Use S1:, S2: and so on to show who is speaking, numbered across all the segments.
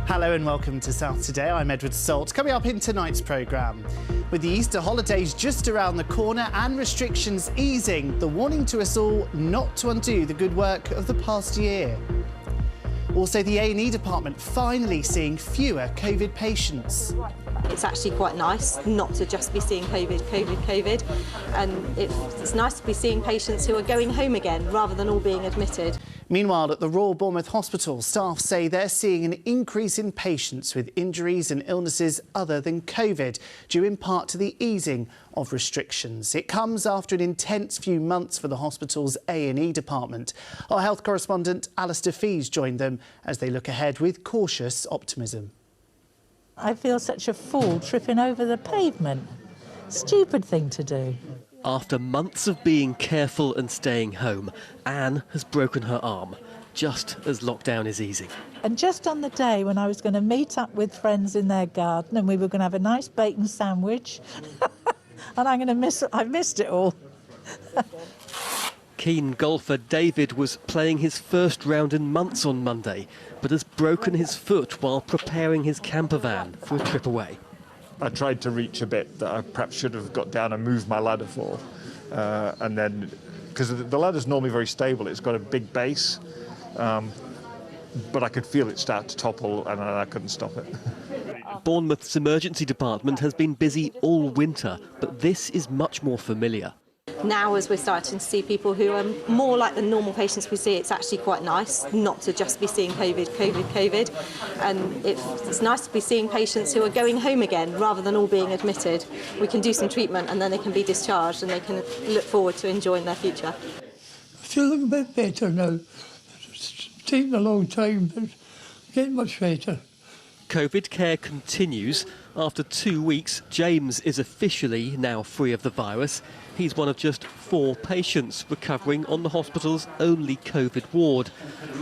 S1: Hello and welcome to South Today. I'm Edward Salt. Coming up in tonight's programme, with the Easter holidays just around the corner and restrictions easing, the warning to us all not to undo the good work of the past year. Also, the A&E department finally seeing fewer COVID patients.
S2: It's actually quite nice not to just be seeing COVID, and it's nice to be seeing patients who are going home again rather than all being admitted.
S1: Meanwhile, at the Royal Bournemouth Hospital, staff say they're seeing an increase in patients with injuries and illnesses other than COVID, due in part to the easing of restrictions. It comes after an intense few months for the hospital's A&E department. Our health correspondent Alistair Fees joined them as they look ahead with cautious optimism.
S3: I feel such a fool tripping over the pavement. Stupid thing to do.
S4: After months of being careful and staying home, Anne has broken her arm, just as lockdown is easing.
S3: And just on the day when I was going to meet up with friends in their garden and we were going to have a nice bacon sandwich, and I've missed it all.
S4: Keen golfer David was playing his first round in months on Monday, but has broken his foot while preparing his camper van for a trip away.
S5: I tried to reach a bit that I perhaps should have got down and moved my ladder for. And then, because the ladder's normally very stable, it's got a big base, but I could feel it start to topple and I couldn't stop it.
S4: Bournemouth's emergency department has been busy all winter, but this is much more familiar.
S2: Now, as we're starting to see people who are more like the normal patients we see, it's actually quite nice not to just be seeing COVID, and it's nice to be seeing patients who are going home again rather than all being admitted. We can do some treatment and then they can be discharged and they can look forward to enjoying their future.
S6: I feel a bit better now. It's taken a long time, but getting much better.
S4: COVID care continues. After 2 weeks, James is officially now free of the virus. He's one of just 4 patients recovering on the hospital's only COVID ward.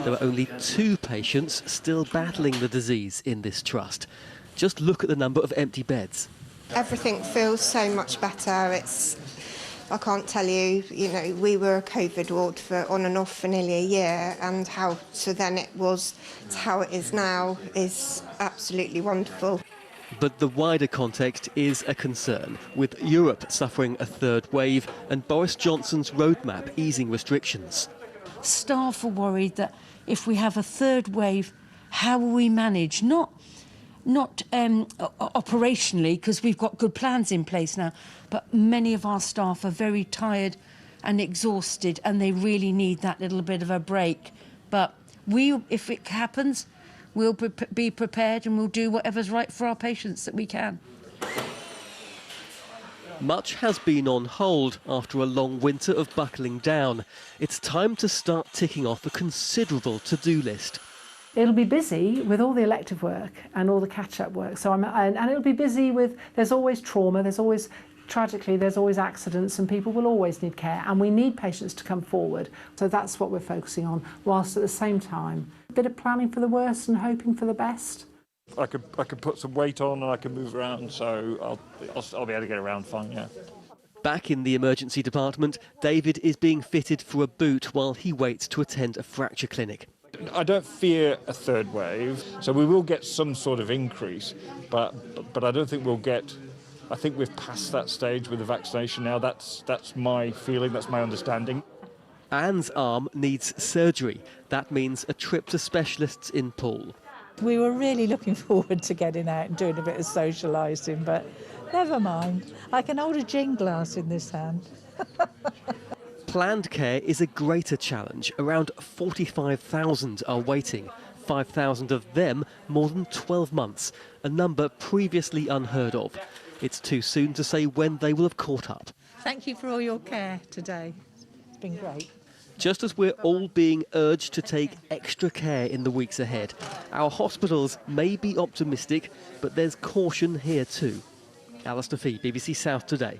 S4: There are only 2 patients still battling the disease in this trust. Just look at the number of empty beds.
S7: Everything feels so much better. I can't tell you, we were a COVID ward for on and off for nearly a year, and how to then it was to how it is now is absolutely wonderful.
S4: But the wider context is a concern, with Europe suffering a third wave and Boris Johnson's roadmap easing restrictions.
S8: Staff are worried that if we have a third wave, how will we manage? Not operationally, because we've got good plans in place now, but many of our staff are very tired and exhausted and they really need that little bit of a break. But if it happens, we'll be prepared and we'll do whatever's right for our patients that we can.
S4: Much has been on hold after a long winter of buckling down. It's time to start ticking off a considerable to-do list.
S9: It'll be busy with all the elective work and all the catch-up work. And it'll be busy with, there's always trauma, tragically, there's always accidents, and people will always need care, and we need patients to come forward. So that's what we're focusing on, whilst at the same time, a bit of planning for the worst and hoping for the best.
S5: I could put some weight on and I can move around, so I'll be able to get around fine, yeah.
S4: Back in the emergency department, David is being fitted for a boot while he waits to attend a fracture clinic.
S5: I don't fear a third wave, so we will get some sort of increase, but I don't think we'll get. I think we've passed that stage with the vaccination now. That's my feeling, that's my understanding.
S4: Anne's arm needs surgery. That means a trip to specialists in Poole.
S3: We were really looking forward to getting out and doing a bit of socialising, but never mind. I can hold a gin glass in this hand.
S4: Planned care is a greater challenge. Around 45,000 are waiting, 5,000 of them more than 12 months, a number previously unheard of. It's too soon to say when they will have caught up.
S3: Thank you for all your care today. It's been great.
S4: Just as we're all being urged to take extra care in the weeks ahead, our hospitals may be optimistic, but there's caution here too. Alistair Fee, BBC South Today.